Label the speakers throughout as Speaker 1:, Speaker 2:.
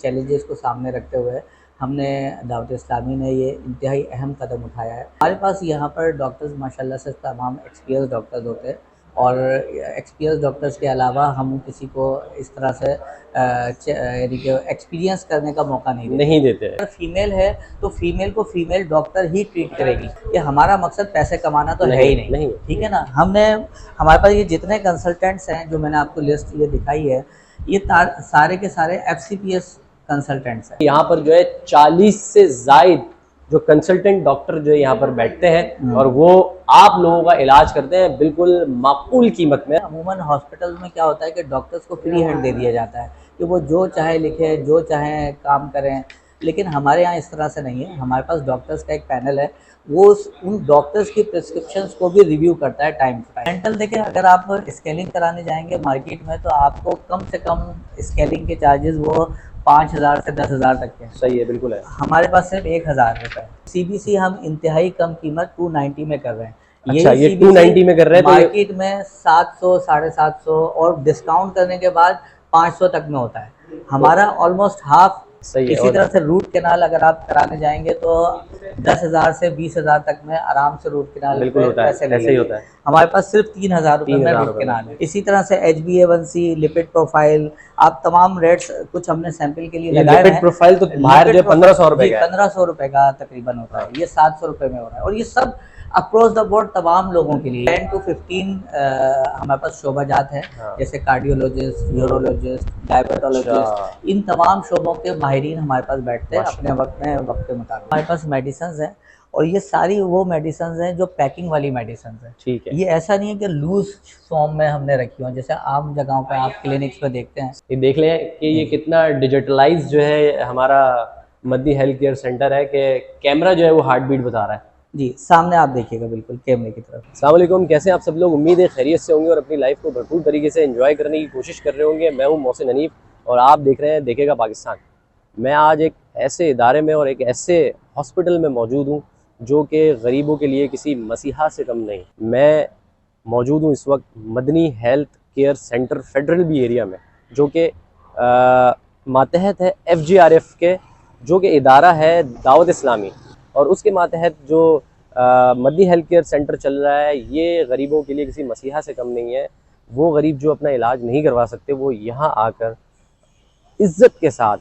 Speaker 1: Challenges को सामने रखते हुए हमने दावत इस्लामी ने ये इंतहाई अहम कदम उठाया है। हमारे पास यहाँ पर डॉक्टर्स माशाल्लाह से तमाम एक्सपीरियंस डॉक्टर्स होते हैं और एक्सपीरियंस डॉक्टर्स के अलावा हम किसी को इस तरह से यानी कि एक्सपीरियंस करने का मौका नहीं देते हैं। अगर फीमेल है तो फीमेल को फीमेल डॉक्टर ही ट्रीट करेगी। ये हमारा मकसद पैसे कमाना तो है ही नहीं, ठीक है ना। हमारे पास ये जितने कंसल्टेंट्स हैं जो मैंने आपको लिस्ट ये दिखाई है, ये सारे के सारे FCPS कंसल्टेंट्स हैं।
Speaker 2: यहाँ पर जो है 40 से ज़ायद जो कंसल्टेंट डॉक्टर जो यहाँ पर बैठते हैं और वो आप लोगों का इलाज करते हैं बिल्कुल माकूल कीमत में।
Speaker 1: अमूमन हॉस्पिटल में क्या होता है कि डॉक्टर्स को फ्री हैंड दे दिया जाता है कि वो जो चाहे लिखे, जो चाहे काम करें, लेकिन हमारे यहाँ इस तरह से नहीं है। हमारे पास डॉक्टर्स का एक पैनल है, वो उन डॉक्टर्स की प्रिस्क्रिप्शंस को भी रिव्यू करता है टाइम टू टाइम। डेंटल देखिए, अगर आप स्केलिंग कराने जाएंगे मार्केट में तो आपको कम से कम स्केलिंग के चार्जेस वो 5,000 से 10,000 तक के।
Speaker 2: सही है, बिल्कुल है।
Speaker 1: हमारे पास सिर्फ 1,000 रुपये। CBC हम इंतहाई कम कीमत 290 में कर रहे हैं।
Speaker 2: अच्छा, ये 290 में कर रहे हैं।
Speaker 1: मार्केट में 700, 750 और डिस्काउंट करने के बाद 500 तक में होता है। हमारा ऑलमोस्ट हाफ।
Speaker 2: सही है।
Speaker 1: इसी तरह से रूट कैनाल अगर आप कराने जाएंगे तो 10,000 से 20,000 तक में आराम से रूट कैनाल
Speaker 2: बिल्कुल होता है, ऐसे ही होता है।
Speaker 1: हमारे पास सिर्फ 3,000 रुपये में रूट कैनाल है। इसी तरह से HbA1c, लिपिड प्रोफाइल, आप तमाम रेट्स कुछ हमने सैंपल के लिए लगाए हैं।
Speaker 2: लिपिड प्रोफाइल तो बाहर जो 1500 रुपए का,
Speaker 1: 1500 रुपए का तकरीबन होता है, ये 700 रुपए में हो रहा है। और ये सब अक्रॉस द बोर्ड तमाम लोगों के लिए 10 to 15 हमारे पास शोबाजात हैं। जैसे कार्डियोलॉजिस्ट, यूरोलॉजिस्ट, डायबिटोलॉजिस्ट, इन तमाम शोबों के माहिरीन हमारे पास बैठते हैं अपने वक्त के मुताबिक। हमारे पास मेडिसिन हैं और ये सारी वो मेडिसिन हैं जो पैकिंग वाली मेडिसिन हैं।
Speaker 2: ठीक है।
Speaker 1: ये ऐसा नहीं है कि लूज फॉर्म में हमने रखी हो जैसे आम जगहों पर आप क्लिनिक्स पे देखते हैं।
Speaker 2: ये देख लें कि ये कितना डिजिटलाइज जो है हमारा मदनी हेल्थ केयर सेंटर है कि कैमरा जो है वो हार्ट बीट बता रहा है।
Speaker 1: जी, सामने आप देखिएगा बिल्कुल कैमरे की तरफ।
Speaker 2: अस्सलाम वालेकुम, कैसे हैं आप सब लोग? उम्मीद है खैरियत से होंगे और अपनी लाइफ को भरपूर तरीके से एंजॉय करने की कोशिश कर रहे होंगे। मैं हूं मोहसिन हनीफ और आप देख रहे हैं देखेगा पाकिस्तान। मैं आज एक ऐसे इदारे में और एक ऐसे हॉस्पिटल में मौजूद हूं जो कि गरीबों के लिए किसी मसीहा से कम नहीं। मैं मौजूद हूँ इस वक्त Madani health care centre federal B area में, जो कि मातहत है FGRF के, जो कि इदारा है दावत इस्लामी, और उसके मातहत जो मदनी हेल्थ केयर सेंटर चल रहा है ये गरीबों के लिए किसी मसीहा से कम नहीं है। वो गरीब जो अपना इलाज नहीं करवा सकते वो यहाँ आकर इज़्ज़त के साथ,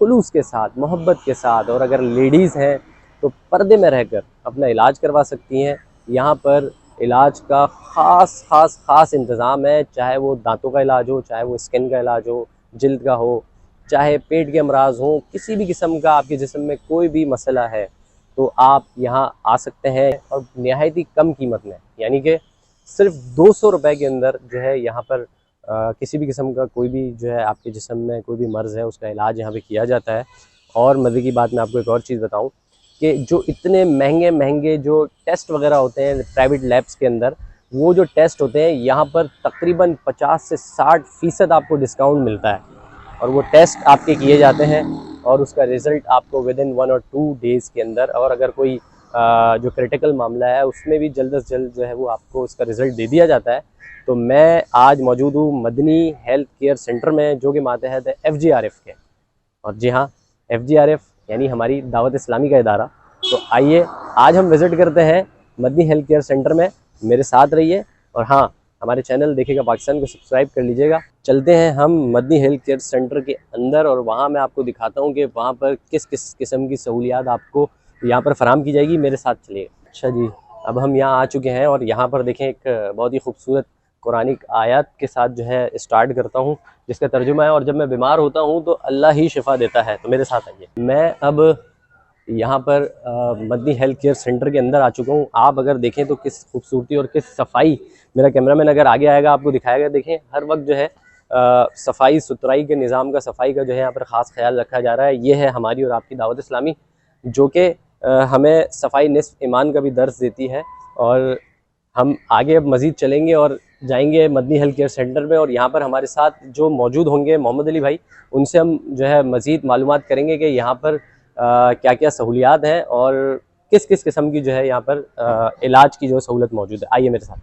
Speaker 2: खुलूस के साथ, मोहब्बत के साथ, और अगर लेडीज़ हैं तो पर्दे में रहकर अपना इलाज करवा सकती हैं। यहाँ पर इलाज का ख़ास इंतज़ाम है, चाहे वो दांतों का इलाज हो, चाहे वो स्किन का इलाज हो, जिल्द का हो, चाहे पेट के अमराज हों, किसी भी किस्म का आपके जिस्म में कोई भी मसला है तो आप यहाँ आ सकते हैं और नहायत ही कम कीमत में, यानी कि सिर्फ 200 रुपये के अंदर जो है यहाँ पर किसी भी किस्म का कोई भी जो है आपके जिस्म में कोई भी मर्ज़ है उसका इलाज यहाँ पे किया जाता है। और मज़े की बात मैं आपको एक और चीज़ बताऊँ कि जो इतने महंगे जो टेस्ट वगैरह होते हैं प्राइवेट लैब्स के अंदर, वो जो टेस्ट होते हैं यहाँ पर तकरीबन 50 से 60% आपको डिस्काउंट मिलता है और वो टेस्ट आपके किए जाते हैं और उसका रिज़ल्ट आपको विदिन 1 और 2 डेज़ के अंदर, और अगर कोई जो क्रिटिकल मामला है उसमें भी जल्द से जल्द जो है वो आपको उसका रिज़ल्ट दे दिया जाता है। तो मैं आज मौजूद हूँ मदनी हेल्थ केयर सेंटर में जो कि मातहत है FGRF के, और जी हाँ, FGRF यानी हमारी दावत इस्लामी का इदारा। तो आइए आज हम विज़िट करते हैं मदनी हेल्थ केयर सेंटर में, मेरे साथ रहिए। और हाँ, हमारे चैनल देखेगा पाकिस्तान को सब्सक्राइब कर लीजिएगा। चलते हैं हम मदनी हेल्थ केयर सेंटर के अंदर और वहाँ मैं आपको दिखाता हूँ कि वहाँ पर किस किस किस्म की सहूलियात आपको यहाँ पर फराम की जाएगी। मेरे साथ चलिएगा। अच्छा जी, अब हम यहाँ आ चुके हैं और यहाँ पर देखें एक बहुत ही खूबसूरत कुरानिक आयत के साथ जो है स्टार्ट करता हूँ, जिसका तर्जुमा है और जब मैं बीमार होता हूँ तो अल्लाह ही शिफा देता है। तो मेरे साथ आइए। मैं अब यहाँ पर मदनी हेल्थ केयर सेंटर के अंदर आ चुका हूँ। आप अगर देखें तो किस खूबसूरती और किस सफाई, मेरा कैमरामैन अगर आगे आएगा आपको दिखाएगा। देखें हर वक्त जो है सफाई सुथराई के निज़ाम का, सफाई का जो है यहाँ पर ख़ास ख्याल रखा जा रहा है। ये है हमारी और आपकी दावत इस्लामी, जो कि हमें सफाई निस्फ़ ईमान का भी दर्स देती है। और हम आगे अब मज़ीद चलेंगे और जाएंगे मदनी हेल्थ केयर सेंटर में, और यहाँ पर हमारे साथ जो मौजूद होंगे मोहम्मद अली भाई, उनसे हम जो है मज़ीद मालूमात करेंगे कि यहाँ पर क्या क्या सहूलियात हैं और किस किस किस्म की जो है यहाँ पर इलाज की जो सहूलत मौजूद है। आइए मेरे साथ।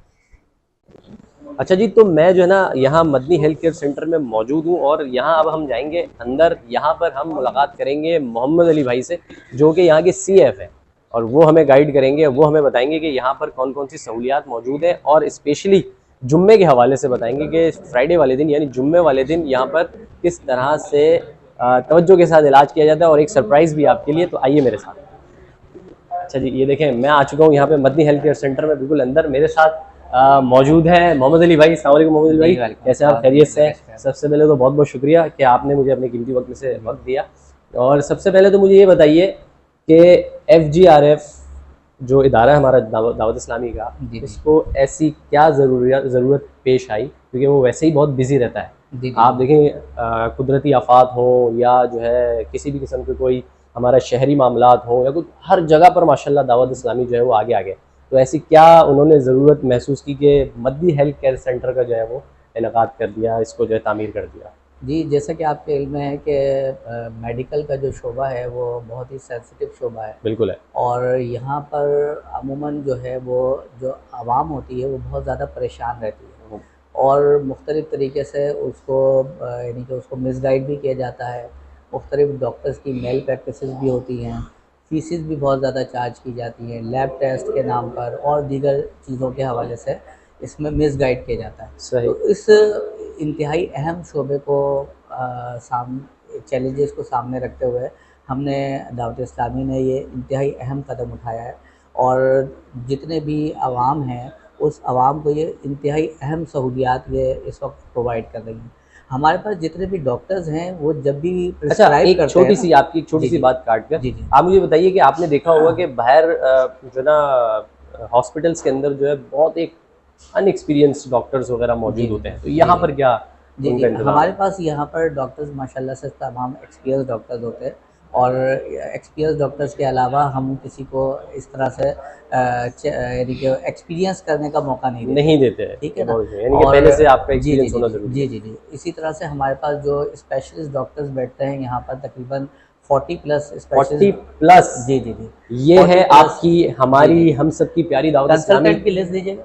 Speaker 2: अच्छा जी, तो मैं जो है ना यहाँ मदनी हेल्थ केयर सेंटर में मौजूद हूँ और यहाँ अब हम जाएंगे अंदर। यहाँ पर हम मुलाकात करेंगे मोहम्मद अली भाई से, जो कि यहाँ के CF है, और वो हमें गाइड करेंगे। वो हमें बताएंगे कि यहाँ पर कौन कौन सी सहूलियात मौजूद है, और स्पेशली जुम्मे के हवाले से बताएंगे कि फ्राइडे वाले दिन यानी जुम्मे वाले दिन यहाँ पर किस तरह से तवज्जो के साथ इलाज किया जाता है, और एक सरप्राइज़ भी आपके लिए। तो आइए मेरे साथ। अच्छा जी, ये देखें मैं आ चुका हूँ यहाँ पे मदनी हेल्थ केयर सेंटर में, बिल्कुल अंदर। मेरे साथ मौजूद है मोहम्मद अली भाई। अस्सलाम वालेकुम मोहम्मद अली भाई, कैसे आप? खैरियत से हैं? सबसे पहले तो बहुत बहुत शुक्रिया कि आपने मुझे अपने कीमती वक्त में से वक्त दिया। और सबसे पहले तो मुझे ये बताइए कि FGRF जो इदारा है हमारा दावत इस्लामी का, इसको ऐसी क्या ज़रूरत पेश आई, क्योंकि वो वैसे ही बहुत बिजी रहता है। आप देखें कुदरती आफात हो या जो है किसी भी किस्म के कोई हमारा शहरी मामलात हो या कुछ, हर जगह पर माशाल्लाह दावत इस्लामी जो है वो आगे आगे। तो ऐसी क्या उन्होंने ज़रूरत महसूस की कि मदनी हेल्थ केयर सेंटर का जो है वो इनेकाद कर दिया, इसको जो है तामीर कर दिया?
Speaker 1: जी, जैसा कि आपके इल्म में है कि मेडिकल का जो शोबा है वो बहुत ही सेंसिटिव शोबा है।
Speaker 2: बिल्कुल है।
Speaker 1: और यहाँ पर अमूमन जो है वो जो आवाम होती है वो बहुत ज़्यादा परेशान रहती है, और मुख्तलिफ़ तरीके से उसको यानी कि उसको मिसगाइड भी किया जाता है। मुख्तलिफ़ डॉक्टर्स की मेल प्रैक्टिसेस भी होती हैं, फ़ीसेस भी बहुत ज़्यादा चार्ज की जाती हैं लैब टेस्ट के नाम पर, और दीगर चीज़ों के हवाले से इसमें मिसगाइड किया जाता है।
Speaker 2: सही।
Speaker 1: तो इस इंतहाई अहम शोबे को चैलेंजेस को सामने रखते हुए हमने दावत इस्लामी ने ये इंतहाई अहम कदम उठाया है, और जितने भी आवाम हैं उस आवाम को ये इंतहाई अहम सहूलियात ये इस वक्त प्रोवाइड कर रही हैं। हमारे पास जितने भी डॉक्टर्स हैं वो जब भी
Speaker 2: अच्छा,
Speaker 1: प्रिस्क्राइब
Speaker 2: एक
Speaker 1: करते
Speaker 2: छोटी
Speaker 1: हैं
Speaker 2: सी आपकी एक छोटी
Speaker 1: जी
Speaker 2: सी
Speaker 1: जी
Speaker 2: बात काट कर,
Speaker 1: जी जी
Speaker 2: आप मुझे बताइए कि आपने देखा होगा कि बाहर जो ना हॉस्पिटल्स के अंदर जो है बहुत एक अनएक्सपीरियंस्ड डॉक्टर्स वगैरह
Speaker 1: जी
Speaker 2: मौजूद होते हैं, तो यहाँ पर क्या
Speaker 1: जी
Speaker 2: उनका
Speaker 1: जी
Speaker 2: इंतजाम
Speaker 1: हमारे
Speaker 2: है?
Speaker 1: पास यहाँ पर डॉक्टर्स माशाल्लाह से तमाम एक्सपीरियंस डॉक्टर्स होते हैं, और एक्सपीरियंस डॉक्टर्स के अलावा हम किसी को इस तरह से यानी कि एक्सपीरियंस करने का मौका नहीं देते।
Speaker 2: नहीं देते हैं,
Speaker 1: ठीक
Speaker 2: ये
Speaker 1: है ना?
Speaker 2: बहुत यानी कि
Speaker 1: और
Speaker 2: पहले से आपका
Speaker 1: जी जी
Speaker 2: एक्सपीरियंस
Speaker 1: जी
Speaker 2: होना
Speaker 1: जी
Speaker 2: ज़रूरी
Speaker 1: जी
Speaker 2: है।
Speaker 1: जी जी इसी तरह से हमारे पास जो स्पेशलिस्ट डॉक्टर्स बैठते हैं यहाँ पर तकरीबन 40 प्लस
Speaker 2: 40
Speaker 1: स्पेशलिस्ट।
Speaker 2: प्लस
Speaker 1: जी जी जी
Speaker 2: ये
Speaker 1: 40
Speaker 2: है
Speaker 1: प्लस।
Speaker 2: आपकी
Speaker 1: जी
Speaker 2: हमारी
Speaker 1: जी
Speaker 2: हम सबकी प्यारी दावत इस्लामी
Speaker 1: कंसल्टेंट की लिस्ट दीजिएगा।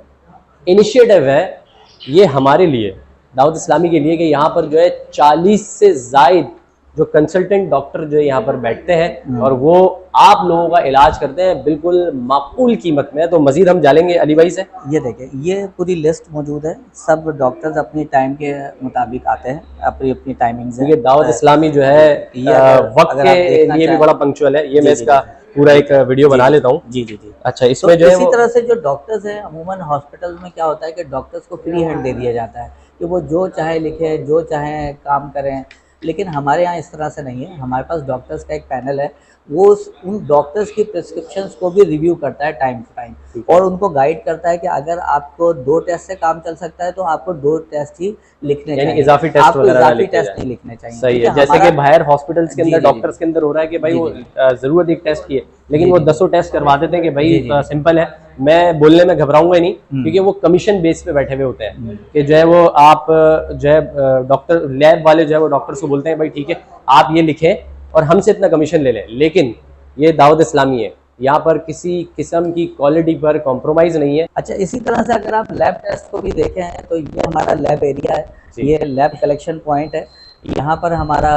Speaker 2: इनिशिएटिव है। ये हमारे लिए, दावत इस्लामी के लिए, कि यहाँ पर जो है 40 से ज़ायद जो कंसल्टेंट डॉक्टर जो है यहाँ पर बैठते हैं, और वो आप लोगों का इलाज करते हैं बिल्कुल माकूल कीमत में। तो मजीद हम जानेंगे अली भाई से।
Speaker 1: ये देखिए ये पूरी लिस्ट मौजूद है, सब डॉक्टर्स अपनी टाइम के मुताबिक आते हैं, अपनी अपनी टाइमिंग्स हैं।
Speaker 2: क्योंकि दावत इस्लामी जो है
Speaker 1: ये
Speaker 2: वक्त
Speaker 1: अगर आप
Speaker 2: के
Speaker 1: देखना
Speaker 2: लिए भी
Speaker 1: चाहें
Speaker 2: बड़ा पंक्चुअल है। ये
Speaker 1: जी
Speaker 2: मैं
Speaker 1: जी
Speaker 2: इसका
Speaker 1: जी
Speaker 2: पूरा
Speaker 1: जी
Speaker 2: एक वीडियो
Speaker 1: जी
Speaker 2: बना
Speaker 1: जी
Speaker 2: लेता हूँ।
Speaker 1: जी जी जी
Speaker 2: अच्छा,
Speaker 1: तो
Speaker 2: इसमें जो है
Speaker 1: इसी
Speaker 2: वो
Speaker 1: तरह से जो डॉक्टर्स हैं अमूमन हॉस्पिटल में क्या होता है कि डॉक्टर्स को फ्री हैंड दे दिया जाता है कि वो जो चाहे लिखे जो चाहे काम करें, लेकिन हमारे यहाँ इस तरह से नहीं है। हमारे पास डॉक्टर्स का एक पैनल है, वो उन डॉक्टर्स की प्रिस्क्रिप्शंस को भी रिव्यू करता है टाइम टू टाइम, और उनको गाइड करता है कि अगर आपको 2 टेस्ट से काम चल सकता है तो आपको 2 टेस्ट ही लिखने
Speaker 2: यानी
Speaker 1: चाहिए,
Speaker 2: इजाफी टेस्ट
Speaker 1: आपको
Speaker 2: वगैरह
Speaker 1: इजाफी
Speaker 2: लिखे
Speaker 1: टेस्ट
Speaker 2: जाए।
Speaker 1: नहीं लिखने चाहिए।
Speaker 2: सही
Speaker 1: ठीक
Speaker 2: है,
Speaker 1: है,
Speaker 2: जैसे कि
Speaker 1: हमारा
Speaker 2: बाहर हॉस्पिटल्स के
Speaker 1: जी
Speaker 2: अंदर
Speaker 1: जी जी
Speaker 2: डॉक्टर्स के अंदर हो रहा है कि भाई
Speaker 1: जी
Speaker 2: वो
Speaker 1: जी
Speaker 2: जरूरत एक टेस्ट की है, लेकिन
Speaker 1: जी
Speaker 2: वो
Speaker 1: जी
Speaker 2: 10 टेस्ट करवा देते हैं कि भाई
Speaker 1: जी जी
Speaker 2: सिंपल है, मैं बोलने में घबराऊंगा ही नहीं, क्योंकि वो कमीशन बेस पे बैठे हुए होते हैं कि जो है वो आप जो है डॉक्टर लैब वाले जो है वो डॉक्टर्स को बोलते हैं भाई ठीक है आप ये लिखें और हमसे इतना कमीशन ले लें। लेकिन ये दावत इस्लामी है, यहाँ पर किसी किस्म की क्वालिटी पर कॉम्प्रोमाइज़ नहीं है।
Speaker 1: अच्छा, इसी तरह से अगर आप लैब टेस्ट को भी देखें तो ये हमारा लैब एरिया है,
Speaker 2: जी।
Speaker 1: ये लैब कलेक्शन पॉइंट है। यहाँ पर हमारा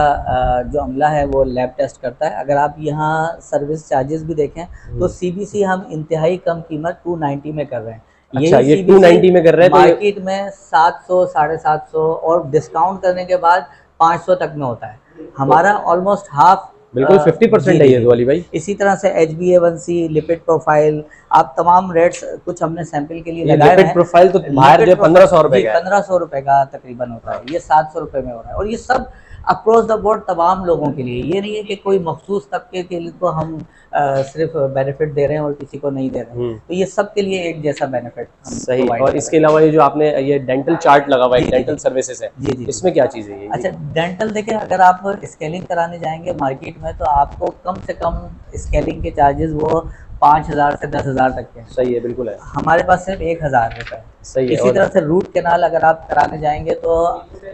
Speaker 1: जो अमला है वो लैब टेस्ट करता है। अगर आप यहाँ सर्विस चार्जेस भी देखें तो CBC हम इंतहाई कम कीमत 290 में कर रहे हैं।
Speaker 2: अच्छा,
Speaker 1: यही
Speaker 2: ये
Speaker 1: CBC
Speaker 2: 290 में कर रहे हैं तो
Speaker 1: मार्केट में 700 750 और डिस्काउंट करने के बाद 500 तक में होता है। हमारा ऑलमोस्ट हाफ
Speaker 2: बिल्कुल 50% है ये तो अली भाई।
Speaker 1: इसी तरह से HbA1c लिपिड प्रोफाइल, आप तमाम रेट्स कुछ हमने सैंपल के लिए
Speaker 2: ये
Speaker 1: लगाए
Speaker 2: लिपिड
Speaker 1: हैं।
Speaker 2: प्रोफाइल तो बाहर जो 1500 रुपए का है।
Speaker 1: 1500 रुपए का तकरीबन होता है, ये 700 रुपए में हो रहा है, और ये सब अक्रॉस द बोर्ड तमाम लोगों के लिए। ये नहीं है कि कोई मखसूस तबके के लिए को हम सिर्फ बेनिफिट दे रहे हैं और किसी को नहीं दे रहे हैं, तो ये सब के लिए एक जैसा बेनिफिट
Speaker 2: सही। और इसके अलावा ये जो आपने ये डेंटल चार्ट लगा हुआ है, डेंटल सर्विसेज है,
Speaker 1: जी जी
Speaker 2: इसमें क्या चीज़ है ये?
Speaker 1: अच्छा, डेंटल देखिए अगर आप स्केलिंग कराने जाएंगे मार्केट में तो आपको कम से कम स्केलिंग के चार्जेस वो 5000 से 10,000 तक के।
Speaker 2: सही है, बिल्कुल है।
Speaker 1: हमारे पास सिर्फ 1000 रुपये।
Speaker 2: सही है।
Speaker 1: इसी तरह से रूट कैनाल अगर आप कराने जाएंगे तो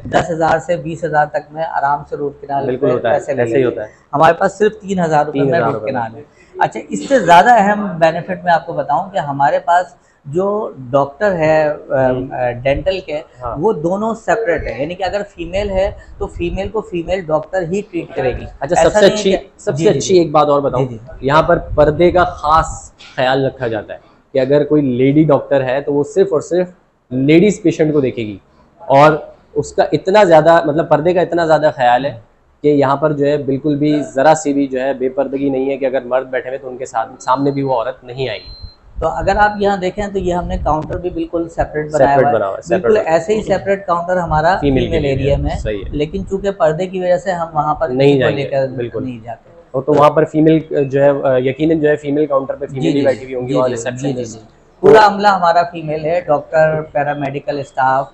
Speaker 1: 10,000 से 20,000 तक में आराम से रूट कैनाल
Speaker 2: बिल्कुल होता है,
Speaker 1: पैसे
Speaker 2: ऐसे ही होता है।
Speaker 1: हमारे पास सिर्फ 3,000 रुपये में
Speaker 2: 3,000
Speaker 1: रूट कैनाल है। अच्छा, इससे ज़्यादा अहम बेनिफिट मैं आपको बताऊं कि हमारे पास जो डॉक्टर है डेंटल के,
Speaker 2: हाँ।
Speaker 1: वो दोनों सेपरेट है, यानी कि अगर फीमेल है तो फीमेल को फीमेल डॉक्टर ही ट्रीट करेगी।
Speaker 2: अच्छा,
Speaker 1: ऐसा नहीं है कि
Speaker 2: सबसे
Speaker 1: जी जी
Speaker 2: अच्छी
Speaker 1: जी
Speaker 2: एक बात और
Speaker 1: जी
Speaker 2: बताऊं,
Speaker 1: जी
Speaker 2: यहाँ पर पर्दे का खास ख्याल रखा जाता है कि अगर कोई लेडी डॉक्टर है तो वो सिर्फ और सिर्फ लेडीज पेशेंट को देखेगी, और उसका इतना ज़्यादा मतलब पर्दे का इतना ज़्यादा ख्याल है कि यहाँ पर जो है बिल्कुल भी ज़रा सी भी जो है बेपर्दगी नहीं है कि अगर मर्द बैठे हुए तो उनके साथ सामने भी वो औरत नहीं आएगी।
Speaker 1: तो अगर आप यहाँ देखें तो ये हमने काउंटर भी बिल्कुल सेपरेट बनाया
Speaker 2: सेपरेट
Speaker 1: हुआ है,
Speaker 2: बना हुआ है,
Speaker 1: बिल्कुल
Speaker 2: सेपरेट
Speaker 1: ऐसे ही सेपरेट काउंटर हमारा
Speaker 2: फीमेल के
Speaker 1: फीमेल
Speaker 2: लिए भी
Speaker 1: एरिया
Speaker 2: है,
Speaker 1: में है,
Speaker 2: सही है।
Speaker 1: लेकिन चूंकि पर्दे की वजह से हम वहाँ पर किसी
Speaker 2: नहीं
Speaker 1: को
Speaker 2: जाएंगे
Speaker 1: लेकर
Speaker 2: बिल्कुल।
Speaker 1: नहीं जाते।
Speaker 2: वो तो वहाँ पर फीमेल जो है यकीनन जो है फीमेल काउंटर पे
Speaker 1: जी
Speaker 2: फीमेल ही
Speaker 1: जी
Speaker 2: बैठी हुई होंगी
Speaker 1: जी
Speaker 2: और
Speaker 1: जी जी जी
Speaker 2: रिसेप्शनिस्ट।
Speaker 1: जी
Speaker 2: तो
Speaker 1: पूरा अमला हमारा फीमेल है, डॉक्टर, पैरामेडिकल स्टाफ,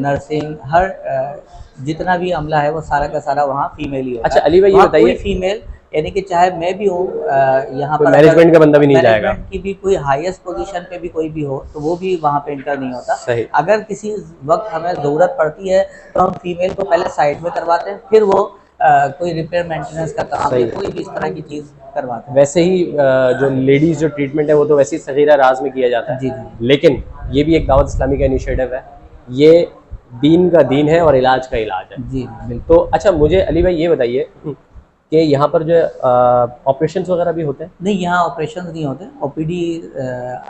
Speaker 1: नर्सिंग, हर जितना भी अमला है वो सारा का सारा वहाँ फीमेल ही होता
Speaker 2: अच्छा
Speaker 1: है।
Speaker 2: अली भाई ये
Speaker 1: वहाँ कोई
Speaker 2: बताइए,
Speaker 1: फीमेल, यानी कि चाहे मैं भी हूँ यहाँ
Speaker 2: कोई
Speaker 1: पर, अगर
Speaker 2: मैनेजमेंट का बंदा भी नहीं जाएगा?
Speaker 1: मैनेजमेंट की भी कोई हाईएस्ट पोजीशन पे भी कोई भी हो तो वो भी वहाँ पे इंटर नहीं होता।
Speaker 2: सही।
Speaker 1: अगर किसी वक्त हमें ज़रूरत पड़ती है तो हम फीमेल को पहले साइड में करवाते हैं, फिर वो कोई रिपेयर मेंटेनेंस का काम
Speaker 2: सही
Speaker 1: या
Speaker 2: है।
Speaker 1: कोई भी इस तरह की चीज़ करवाते हैं।
Speaker 2: वैसे ही जो लेडीज जो ट्रीटमेंट है वो तो वैसे ही सगीरा राज में किया जाता
Speaker 1: जी
Speaker 2: है,
Speaker 1: जी
Speaker 2: लेकिन ये भी एक दावत इस्लामी का इनिशिएटिव है। ये दीन का दीन है और इलाज का इलाज है।
Speaker 1: जी बिल्कुल।
Speaker 2: तो अच्छा मुझे अली भाई ये बताइए कि यहाँ पर जो ऑपरेशन वगैरह भी होते हैं?
Speaker 1: नहीं, यहाँ ऑपरेशन नहीं होते, ओपीडी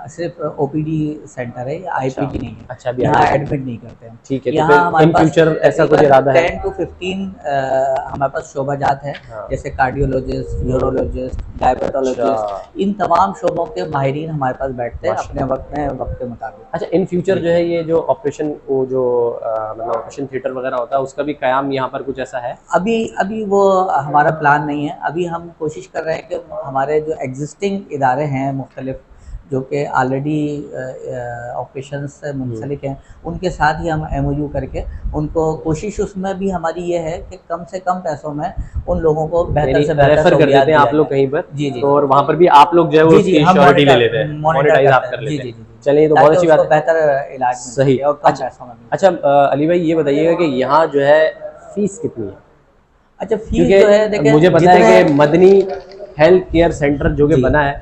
Speaker 1: सिर्फ ओपीडी सेंटर है,
Speaker 2: अच्छा
Speaker 1: आईपीडी नहीं है।
Speaker 2: अच्छा, अभी
Speaker 1: यहाँ
Speaker 2: आगे
Speaker 1: एडमिट नहीं करते हैं।
Speaker 2: ठीक है, तो
Speaker 1: यहाँ
Speaker 2: फिर
Speaker 1: हमारे
Speaker 2: इन
Speaker 1: पास
Speaker 2: फ्यूचर ऐसा कुछ
Speaker 1: तकरीबन
Speaker 2: इरादा है?
Speaker 1: 10 to 15 हमारे पास शोबाजात हैं,
Speaker 2: हाँ।
Speaker 1: जैसे कार्डियोलॉजिस्ट, यूरोलॉजिस्ट, डायबिटोलॉजिस्ट,
Speaker 2: अच्छा
Speaker 1: इन तमाम शोबों के माहिरीन हमारे पास बैठते हैं
Speaker 2: माशा।
Speaker 1: अपने वक्त के मुताबिक।
Speaker 2: अच्छा इन फ्यूचर जो है ये जो ऑपरेशन वो जो मतलब ऑपरेशन थिएटर वगैरह होता है उसका भी क़याम यहाँ पर कुछ ऐसा है?
Speaker 1: अभी अभी वो हमारा प्लान नहीं है। अभी हम कोशिश कर रहे हैं कि हमारे जो एग्जिस्टिंग इदारे हैं मुख्तलिफ, जो कि ऑलरेडी ऑपरेशन से मुंसलिक हैं, उनके साथ ही हम एमओयू करके उनको, कोशिश उसमें भी हमारी ये है कि कम से कम पैसों में उन लोगों को बेहतर से बेहतर
Speaker 2: रेफर कर
Speaker 1: सहूलियात
Speaker 2: देते हैं आप
Speaker 1: दिया
Speaker 2: लोग
Speaker 1: जाए।
Speaker 2: कहीं पर,
Speaker 1: जी जी
Speaker 2: तो और वहाँ पर भी आप लोग जो है वो
Speaker 1: जी जी,
Speaker 2: उसकी
Speaker 1: हम
Speaker 2: श्योरिटी ले लेते हैं, मोनेटाइज आप कर
Speaker 1: जी
Speaker 2: लेते
Speaker 1: जी
Speaker 2: हैं।
Speaker 1: जी जी,
Speaker 2: चलिए ये तो बहुत
Speaker 1: ताकि
Speaker 2: अच्छी
Speaker 1: उसको
Speaker 2: बात है।
Speaker 1: बेहतर इलाज मिल
Speaker 2: सही।
Speaker 1: सके और कम
Speaker 2: अच्छा
Speaker 1: पैसों में मिल सके।
Speaker 2: अच्छा अली भाई ये बताइएगा कि यहाँ जो है फीस कितनी है?
Speaker 1: अच्छा, फीस
Speaker 2: क्योंकि
Speaker 1: जो है देखें,
Speaker 2: मुझे पता है
Speaker 1: जितने
Speaker 2: कि मदनी हेल्थ केयर सेंटर जो कि
Speaker 1: जी
Speaker 2: बना है,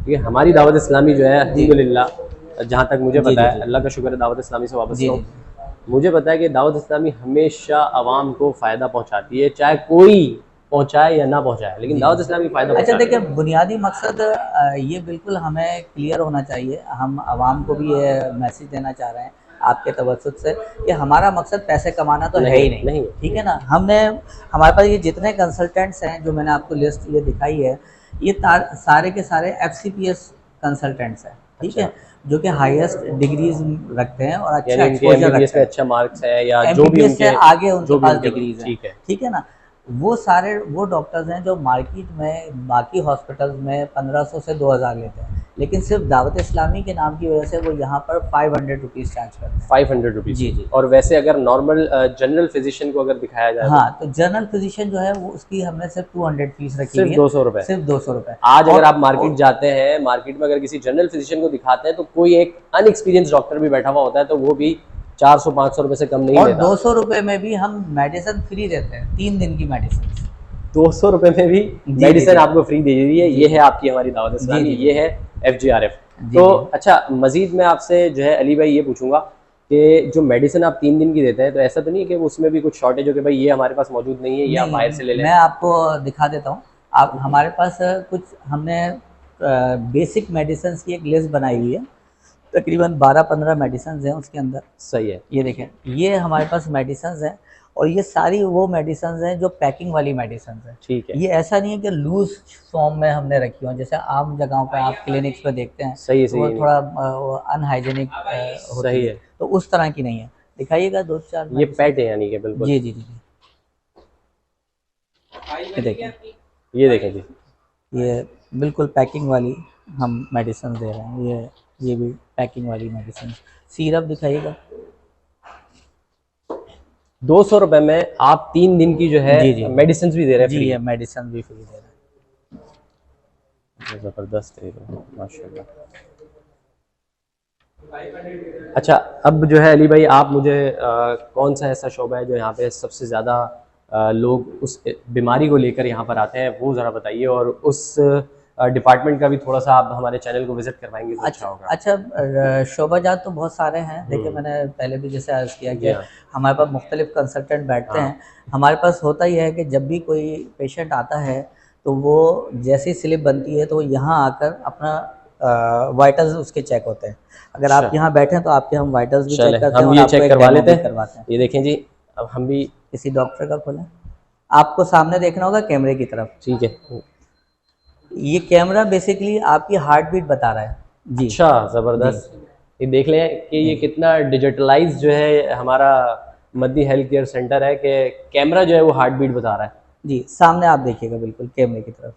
Speaker 2: ये हमारी दावत इस्लामी जो है
Speaker 1: जी
Speaker 2: अल्हम्दुलिल्लाह जहाँ तक मुझे
Speaker 1: जी
Speaker 2: पता
Speaker 1: जी
Speaker 2: है,
Speaker 1: जी
Speaker 2: अल्लाह का शुक्र है दावत इस्लामी से वाबस्ता
Speaker 1: जी
Speaker 2: हूँ।
Speaker 1: जी
Speaker 2: मुझे पता है कि दावत इस्लामी हमेशा आवाम को फ़ायदा पहुँचाती है, चाहे कोई पहुँचाए या ना पहुँचाए, लेकिन
Speaker 1: जी।
Speaker 2: दावत इस्लामी फ़ायदा
Speaker 1: अच्छा
Speaker 2: पहुँचाती
Speaker 1: देखिए,
Speaker 2: है।
Speaker 1: बुनियादी मकसद ये बिल्कुल हमें क्लियर होना चाहिए। हम आवाम को भी ये मैसेज देना चाह रहे हैं आपके तवज्जुह से कि हमारा मकसद पैसे कमाना तो है ही नहीं,
Speaker 2: नहीं
Speaker 1: ठीक है ना। हमने, हमारे पास ये जितने कंसल्टेंट्स हैं, जो मैंने आपको लिस्ट ये दिखाई है, ये सारे के सारे FCPS कंसल्टेंट्स हैं, ठीक है, जो कि हाईएस्ट डिग्रीज रखते हैं और अच्छा
Speaker 2: यानी इनके
Speaker 1: एक्सपोजर
Speaker 2: MBBS
Speaker 1: रखते
Speaker 2: में
Speaker 1: हैं।
Speaker 2: अच्छा मार्क्स है या जो भी
Speaker 1: MBBS से
Speaker 2: उनके
Speaker 1: आगे उनके पास डिग्रीज हैं,
Speaker 2: ठीक है।
Speaker 1: ठीक है ना। वो सारे वो डॉक्टर्स हैं जो मार्केट में बाकी हॉस्पिटल्स में 1500 से 2000 लेते हैं, लेकिन सिर्फ दावत इस्लामी के नाम की वजह से वो यहाँ पर 500 रुपीज़ चार्ज करते हैं।
Speaker 2: 500 रुपीज़?
Speaker 1: जी जी।
Speaker 2: और वैसे अगर नॉर्मल जनरल फिजिशियन को अगर दिखाया जाए
Speaker 1: हाँ, तो जनरल फिजिशियन जो है वो उसकी हमने सिर्फ 200 फीस रखी हुई
Speaker 2: सिर्फ
Speaker 1: है।
Speaker 2: 200 रुपये?
Speaker 1: सिर्फ 200 रुपये।
Speaker 2: आज अगर आप मार्केट जाते हैं, मार्केट में अगर किसी जनरल फिजिशियन को दिखाते हैं तो कोई एक अनएक्सपीरियंस डॉक्टर भी बैठा हुआ होता है तो वो भी 400-500 रुपये से कम नहीं
Speaker 1: और
Speaker 2: लेता।
Speaker 1: 200 रुपये में भी हम मेडिसिन फ्री देते हैं, 3 दिन की मेडिसिन।
Speaker 2: 200 रुपये में भी
Speaker 1: जी,
Speaker 2: मेडिसिन
Speaker 1: जी।
Speaker 2: आपको फ्री दे दी है। ये है आपकी हमारी दावत इस्लामी,
Speaker 1: जी, जी।
Speaker 2: ये है FGRF।
Speaker 1: जी,
Speaker 2: तो
Speaker 1: जी।
Speaker 2: अच्छा मजीद मैं आपसे जो है अली भाई ये पूछूंगा कि जो मेडिसिन आप 3 दिन की देते हैं तो ऐसा तो नहीं है कि उसमें भी कुछ शॉर्टेज हो कि भाई ये हमारे पास मौजूद नहीं है, ये आप बाहर से ले लें?
Speaker 1: मैं आपको दिखा देता हूँ। आप, हमारे पास कुछ हमने बेसिक मेडिसिन की एक लिस्ट बनाई हुई है, तकरीबन 12-15 मेडिसिन हैं उसके अंदर।
Speaker 2: सही है।
Speaker 1: ये देखें, ये हमारे पास मेडिसिन हैं और ये सारी वो मेडिसिन हैं जो पैकिंग वाली मेडिसिन हैं।
Speaker 2: ठीक है।
Speaker 1: ये ऐसा नहीं है कि लूज फॉर्म में हमने रखी हो, जैसे आम जगहों पर आप क्लिनिक्स पे देखते हैं।
Speaker 2: सही है,
Speaker 1: तो वो
Speaker 2: सही है।
Speaker 1: थोड़ा अनहाइजेनिक होती
Speaker 2: सही
Speaker 1: है,
Speaker 2: है।
Speaker 1: तो उस तरह की नहीं है। दिखाइएगा 2-4
Speaker 2: ये पैट है यानी कि बिल्कुल।
Speaker 1: जी जी जी जी, ये देखें,
Speaker 2: ये देखें जी,
Speaker 1: ये बिल्कुल पैकिंग वाली हम मेडिसिन दे रहे हैं। ये भी पैकिंग वाली मेडिसिन। सिरप दिखाइएगा।
Speaker 2: 200 रुपये में आप 3 दिन की जो है
Speaker 1: जी, जी।
Speaker 2: मेडिसिन भी दे रहे हैं
Speaker 1: जी,
Speaker 2: फ्री?
Speaker 1: ये मेडिसिन भी फ्री दे रहे हैं।
Speaker 2: ज़बरदस्त है माशाल्लाह। अच्छा अब जो है अली भाई आप मुझे कौन सा ऐसा शोबा है जो यहाँ पे सबसे ज़्यादा लोग उस बीमारी को लेकर यहाँ पर आते हैं वो ज़रा बताइए, और उस डिपार्टमेंट का भी थोड़ा सा आप हमारे चैनल को विजिट करवाएंगे तो अच्छा होगा।
Speaker 1: अच्छा, शोबाजात तो बहुत सारे हैं। देखिए, मैंने पहले भी जैसे अर्ज़ किया कि हमारे पास मुख्तलिफ कंसल्टेंट बैठते हैं। हमारे पास होता ही है कि जब भी कोई पेशेंट आता है तो वो जैसी स्लिप बनती है तो यहाँ आकर अपना वाइटल्स उसके चेक होते हैं। अगर आप यहाँ बैठे हैं तो आपके हम वाइटल्स भी चेक करते हैं,
Speaker 2: हम
Speaker 1: और
Speaker 2: ये
Speaker 1: आपको
Speaker 2: चेक
Speaker 1: एक
Speaker 2: करवा
Speaker 1: डेमो
Speaker 2: लेते
Speaker 1: भी
Speaker 2: हैं।
Speaker 1: करवाते हैं।
Speaker 2: ये देखें जी, अब हम भी
Speaker 1: किसी डॉक्टर का खोलें, आपको सामने देखना होगा कैमरे की तरफ।
Speaker 2: ठीक है,
Speaker 1: ये कैमरा बेसिकली आपकी हार्ट बीट बता रहा है जी।
Speaker 2: अच्छा ज़बरदस्त। ये देख लें कि ये कितना डिजिटलाइज जो है हमारा मद्दी हेल्थ केयर सेंटर है कि कैमरा जो है वो हार्ट बीट बता रहा है।
Speaker 1: जी, सामने आप देखिएगा बिल्कुल कैमरे की तरफ।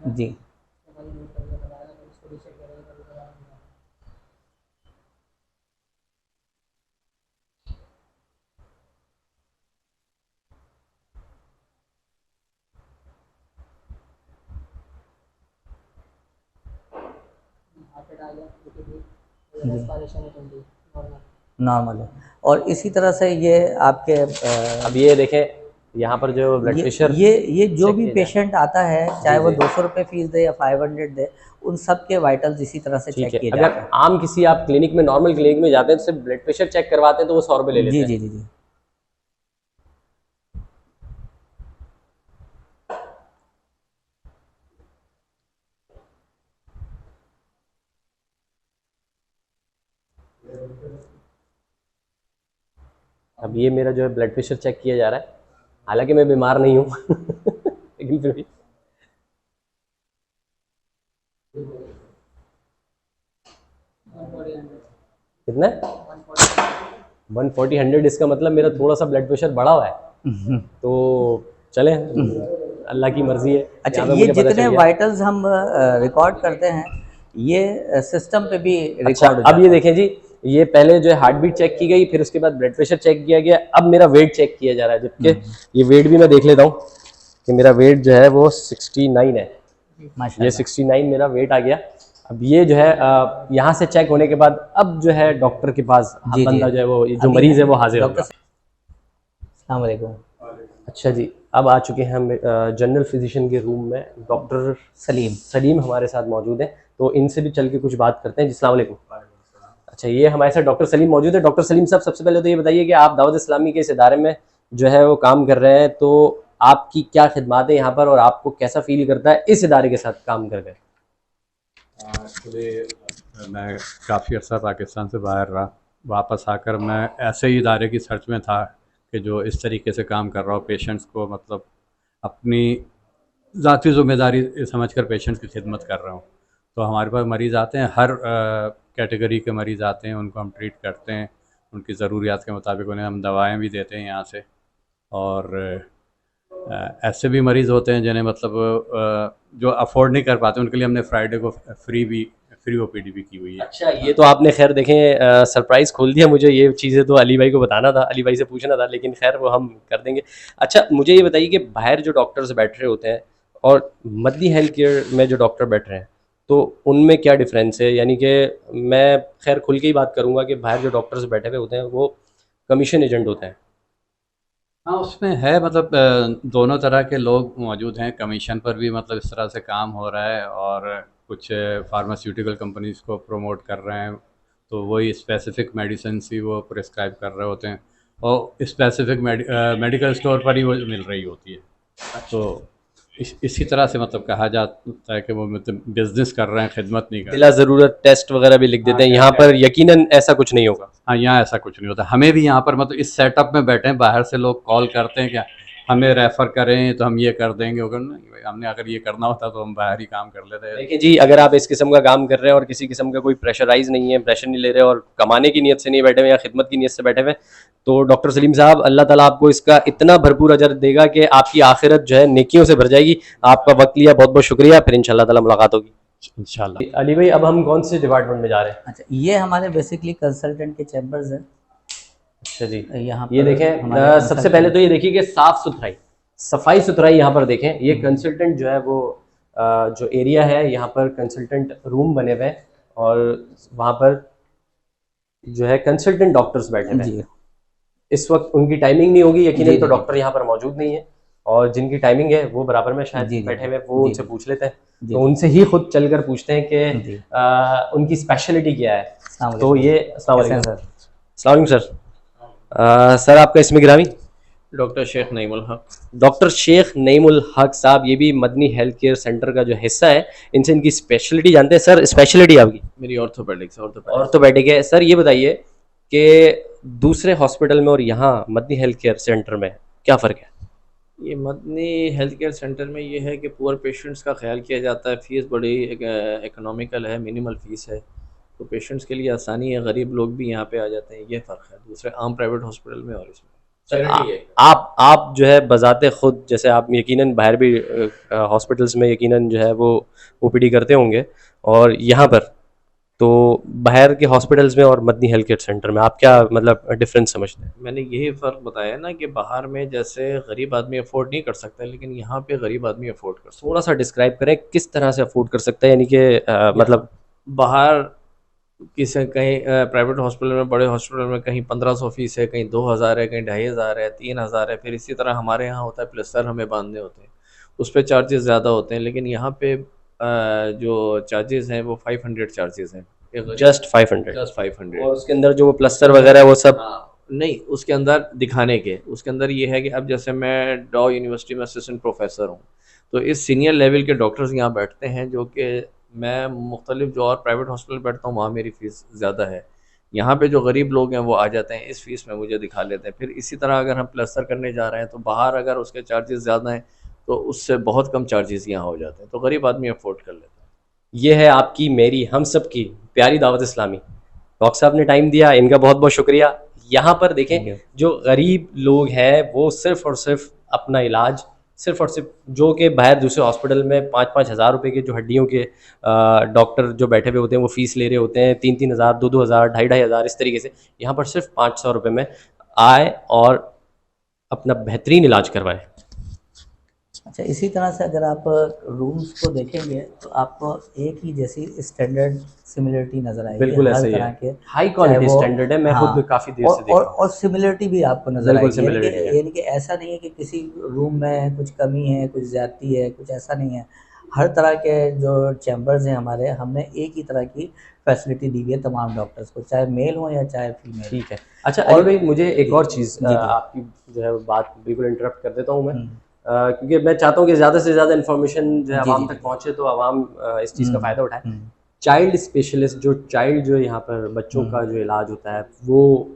Speaker 1: जी, नॉर्मल है। और इसी तरह से ये आपके
Speaker 2: अब ये देखें यहाँ पर जो ब्लड प्रेशर,
Speaker 1: ये जो भी पेशेंट आता है, चाहे वो 200 रुपये फीस दे या 500 दे, उन सब के वाइटल्स इसी तरह से चेक किए जाते हैं।
Speaker 2: अगर आम किसी आप क्लिनिक में, नॉर्मल क्लिनिक में जाते हैं तो सिर्फ ब्लड प्रेशर चेक करवाते हैं तो वो 100 रुपये ले लेते हैं।
Speaker 1: जी जी जी जी।
Speaker 2: अब ये मेरा जो है ब्लड प्रेशर चेक किया जा रहा है, हालांकि मैं बीमार नहीं हूँ लेकिन फिर भी कितना 140 100, इसका मतलब मेरा थोड़ा सा ब्लड प्रेशर बढ़ा हुआ है। तो चले, अल्लाह की मर्जी है।
Speaker 1: अच्छा, ये जितने वाइटल्स हम रिकॉर्ड करते हैं ये सिस्टम पे भी रिकॉर्ड।
Speaker 2: अब ये देखें जी, ये पहले जो है हार्ट बीट चेक की गई, फिर उसके बाद ब्लड प्रेशर चेक किया गया, अब मेरा वेट चेक किया जा रहा है। जबकि ये वेट भी मैं देख लेता हूँ कि मेरा वेट जो है वो 69 है। ये 69 मेरा वेट आ गया। अब ये जो है यहाँ से चेक होने के बाद अब जो है डॉक्टर के पास बंदा जो है वो जो मरीज है वो हाजिर होगा।
Speaker 1: अस्सलाम वालेकुम।
Speaker 2: अच्छा जी, अब आ चुके हैं हम जनरल फिजिशियन के रूम में। डॉक्टर सलीम हमारे साथ मौजूद है, तो इनसे भी चल के कुछ बात करते हैं। अस्सलाम वालेकुम। अच्छा, ये हमारे साथ डॉक्टर सलीम मौजूद है। डॉक्टर सलीम साहब, सबसे पहले तो ये बताइए कि आप दावत इस्लामी के इस इदारे में जो है वो काम कर रहे हैं, तो आपकी क्या खिदमात है यहाँ पर और आपको कैसा फील करता है इस इदारे के साथ काम कर कर?
Speaker 3: मैं काफ़ी अर्सा पाकिस्तान से बाहर रहा, वापस आकर मैं ऐसे ही इदारे की सर्च में था कि जो इस तरीके से काम कर रहा हो, पेशेंट्स को मतलब अपनी ज़ाती ज़िम्मेदारी समझकर पेशेंट्स की खिदमत कर रहा हूँ। तो हमारे पास मरीज़ आते हैं, हर कैटेगरी के मरीज़ आते हैं, उनको हम ट्रीट करते हैं, उनकी ज़रूरियात के मुताबिक उन्हें हम दवाएं भी देते हैं यहाँ से। और ऐसे भी मरीज़ होते हैं जिन्हें मतलब जो अफोर्ड नहीं कर पाते, उनके लिए हमने फ्राइडे को फ्री ओपीडी भी की हुई है।
Speaker 2: अच्छा, ये तो आपने खैर देखें सरप्राइज़ खोल दिया मुझे। ये चीज़ें तो अली भाई को बताना था, अली भाई से पूछना था, लेकिन खैर वो हम कर देंगे। अच्छा, मुझे ये बताइए कि बाहर जो डॉक्टर्स बैठ रहे होते हैं और मद्दी हेल्थ केयर में जो डॉक्टर बैठ रहे हैं, तो उनमें क्या डिफरेंस है? यानी कि मैं खैर खुल के ही बात करूँगा कि बाहर जो डॉक्टर्स बैठे हुए होते हैं वो कमीशन एजेंट होते हैं।
Speaker 3: हाँ, उसमें है मतलब दोनों तरह के लोग मौजूद हैं। कमीशन पर भी मतलब इस तरह से काम हो रहा है, और कुछ फार्मास्यूटिकल कंपनीज़ को प्रमोट कर रहे हैं, तो वही स्पेसिफ़िक मेडिसिन ही वो प्रिस्क्राइब कर रहे होते हैं, और स्पेसिफ़िक मेडिकल स्टोर पर ही वो मिल रही होती है। तो इसी तरह से मतलब कहा जाता है कि वो मतलब बिजनेस कर रहे हैं, खिदमत नहीं कर रहे।
Speaker 2: बिला ज़रूरत टेस्ट वगैरह भी लिख देते हैं। यहाँ पर यकीनन ऐसा कुछ नहीं होगा।
Speaker 3: हाँ, यहाँ ऐसा कुछ नहीं होता। हमें भी यहाँ पर मतलब इस सेटअप में बैठे हैं, बाहर से लोग कॉल करते हैं क्या हमें रेफ़र करें तो हम ये कर देंगे, अगर नहीं भाई हमने अगर ये करना होता तो हम बाहर ही काम कर लेते हैं।
Speaker 2: देखिए जी, अगर आप इस किस्म का काम कर रहे हैं और किसी किस्म का कोई प्रेशराइज नहीं है, प्रेशर नहीं ले रहे और कमाने की नीयत से नहीं बैठे हुए या खिदमत की नीयत से बैठे हुए, तो डॉक्टर सलीम साहब, अल्लाह ताला आपको इसका इतना भरपूर अजर देगा कि आपकी आखिरत जो है नेकियों से भर जाएगी। आपका वक्त लिया, बहुत बहुत शुक्रिया। फिर इंशाल्लाह ताला मुलाकात होगी इंशाल्लाह। अली भाई, अब हम कौन से डिपार्टमेंट में जा रहे हैं?
Speaker 1: अच्छा, ये हमारे बेसिकली कंसल्टेंट के चैम्बर्स हैं।
Speaker 2: अच्छा जी,
Speaker 1: यहाँ
Speaker 2: ये देखें, सबसे पहले तो ये देखिए कि साफ सुथराई, सफाई सुथराई यहाँ पर देखें। ये कंसल्टेंट जो है वो जो एरिया है, यहाँ पर कंसल्टेंट रूम बने हुए हैं और वहाँ पर जो है कंसल्टेंट डॉक्टर्स बैठे हुए हैं। इस वक्त उनकी टाइमिंग नहीं होगी यकीनन,
Speaker 1: जी
Speaker 2: तो
Speaker 1: जी
Speaker 2: डॉक्टर यहाँ पर मौजूद नहीं है, और जिनकी टाइमिंग है वो बराबर में शायद
Speaker 1: जी जी
Speaker 2: बैठे हुए, वो
Speaker 1: जी
Speaker 2: उनसे
Speaker 1: जी
Speaker 2: पूछ लेते हैं।
Speaker 1: जी
Speaker 2: तो
Speaker 1: जी
Speaker 2: उनसे ही खुद चलकर पूछते हैं कि
Speaker 1: जी।
Speaker 2: उनकी स्पेशलिटी क्या है।
Speaker 1: अस्सलाम
Speaker 2: तो
Speaker 1: वालेकुम।
Speaker 2: ये अस्सलाम
Speaker 1: कैसे हैं
Speaker 2: वालेकुम।
Speaker 1: सर?
Speaker 2: अस्सलाम वालेकुम सर। सर आपका इसमें गिरामी?
Speaker 3: डॉक्टर शेख नईमुल हक।
Speaker 2: डॉक्टर शेख नईमुल हक साहब, ये भी मदनी हेल्थ केयर सेंटर का जो हिस्सा है, इनसे इनकी स्पेशलिटी जानते हैं। सर स्पेशलिटी आपकी?
Speaker 3: मेरी ऑर्थोपेडिक्स ऑर्थोपेडिक्स।
Speaker 2: ऑर्थोपेडिक है। सर ये बताइए कि दूसरे हॉस्पिटल में और यहाँ मदनी हेल्थ केयर सेंटर में क्या फ़र्क है?
Speaker 3: ये मदनी हेल्थ केयर सेंटर में ये है कि पुअर पेशेंट्स का ख्याल किया जाता है, फ़ीस बड़ी इकोनॉमिकल है, मिनिमल फ़ीस है, तो पेशेंट्स के लिए आसानी है, गरीब लोग भी यहाँ पे आ जाते हैं। ये फ़र्क है दूसरे आम प्राइवेट हॉस्पिटल में और इसमें।
Speaker 2: सर
Speaker 3: चैरिटी है।
Speaker 2: आप जो है बज़ाते खुद, जैसे आप यकीनन बाहर भी हॉस्पिटल्स में यकीनन जो है वो ओपीडी करते होंगे, और यहाँ पर तो बाहर के हॉस्पिटल्स में और मदनी हेल्थ केयर सेंटर में आप क्या मतलब डिफरेंस समझते हैं?
Speaker 3: मैंने यही फ़र्क बताया ना कि बाहर में जैसे गरीब आदमी अफोर्ड नहीं कर सकता, लेकिन यहाँ पे गरीब आदमी अफोर्ड कर सकता
Speaker 2: थोड़ा सा डिस्क्राइब करें किस तरह से अफोर्ड कर सकते हैं, यानी कि
Speaker 3: है।
Speaker 2: मतलब
Speaker 3: बाहर किसी कहीं प्राइवेट हॉस्पिटल में, बड़े हॉस्पिटल में कहीं 1500 फीस है, कहीं 2000 है, कहीं 2500 है, 3000 है। फिर इसी तरह हमारे यहाँ होता है प्लस्तर हमें बांधने होते हैं, उस पर चार्जेस ज़्यादा होते हैं। लेकिन यहाँ पे जो चार्जेस हैं वो 500 चार्जेस हैं।
Speaker 2: जस्ट 500?
Speaker 3: जस्ट 500।
Speaker 2: और उसके अंदर जो वो प्लस्तर वगैरह है वो सब?
Speaker 3: हाँ, नहीं उसके अंदर दिखाने के, उसके अंदर ये है कि अब जैसे मैं डॉ यूनिवर्सिटी में असिस्टेंट प्रोफेसर हूँ, तो इस सीनियर लेवल के डॉक्टर्स यहाँ बैठते हैं, जो कि मैं मुख्तलिफ जो और प्राइवेट हॉस्पिटल बैठता हूँ वहाँ मेरी फ़ीस ज़्यादा है। यहाँ पे जो गरीब लोग हैं वो आ जाते हैं, इस फ़ीस में मुझे दिखा लेते हैं। फिर इसी तरह अगर हम प्लस्तर करने जा रहे हैं तो बाहर अगर उसके चार्जेस ज़्यादा हैं, तो उससे बहुत कम चार्जेस यहाँ हो जाते हैं, तो गरीब आदमी अफोर्ड कर लेता है।
Speaker 2: ये है आपकी, मेरी, हम सब की प्यारी दावत इस्लामी। डॉक्टर साहब ने टाइम दिया, इनका बहुत बहुत शुक्रिया। यहाँ पर देखें,
Speaker 1: थैंक यू।
Speaker 2: जो गरीब लोग हैं वो सिर्फ और सिर्फ अपना इलाज, सिर्फ और सिर्फ जो कि बाहर दूसरे हॉस्पिटल में 5-5 हज़ार रुपए के जो हड्डियों के डॉक्टर जो बैठे हुए होते हैं वो फ़ीस ले रहे होते हैं, 3-3 हज़ार, 2-2 हज़ार, 2.5-2.5 हज़ार, इस तरीके से यहाँ पर सिर्फ 500 रुपये में आए और अपना बेहतरीन इलाज करवाएं।
Speaker 1: अच्छा, इसी तरह से अगर आप रूम्स को देखेंगे तो आपको एक ही जैसी स्टैंडर्ड सिमिलरिटी नज़र आएगी
Speaker 2: बिल्कुल
Speaker 1: हर
Speaker 2: ऐसे ही
Speaker 1: तरह
Speaker 2: है,
Speaker 1: के,
Speaker 2: हाई
Speaker 1: चाहे
Speaker 2: क्वालिटी
Speaker 1: वो
Speaker 2: स्टैंडर्ड है, मैं
Speaker 1: हाँ,
Speaker 2: खुद काफ़ी देर से देख रहा हूँ।
Speaker 1: और सिमिलरिटी भी आपको नज़र
Speaker 2: बिल्कुल
Speaker 1: आएगी, यानी
Speaker 2: सिमिलरिटी है।
Speaker 1: कि ऐसा नहीं है कि किसी रूम में कुछ कमी है, कुछ ज़्यादती है, कुछ ऐसा नहीं है। हर तरह के जो चैम्बर्स हैं हमारे, हमने एक ही तरह की फैसिलिटी दी हुई है तमाम डॉक्टर्स को, चाहे मेल हो या चाहे फीमेल।
Speaker 2: ठीक है। अच्छा
Speaker 1: और
Speaker 2: अली भाई, मुझे एक
Speaker 1: जी
Speaker 2: और चीज़
Speaker 1: जी जी
Speaker 2: आपकी जो है वो बात बिल्कुल इंटरप्ट कर देता हूँ मैं,
Speaker 1: हम्म,
Speaker 2: क्योंकि मैं चाहता हूँ कि ज़्यादा से ज़्यादा इन्फॉर्मेशन जो है
Speaker 1: जी जी
Speaker 2: आवाम
Speaker 1: जी
Speaker 2: तक पहुँचे, तो आवाम इस चीज़ का
Speaker 1: हम्म,
Speaker 2: फ़ायदा उठाए।
Speaker 1: हम्म,
Speaker 2: चाइल्ड स्पेशलिस्ट, जो चाइल्ड जो यहाँ पर बच्चों का
Speaker 1: हम्म।
Speaker 2: जो इलाज होता है, वो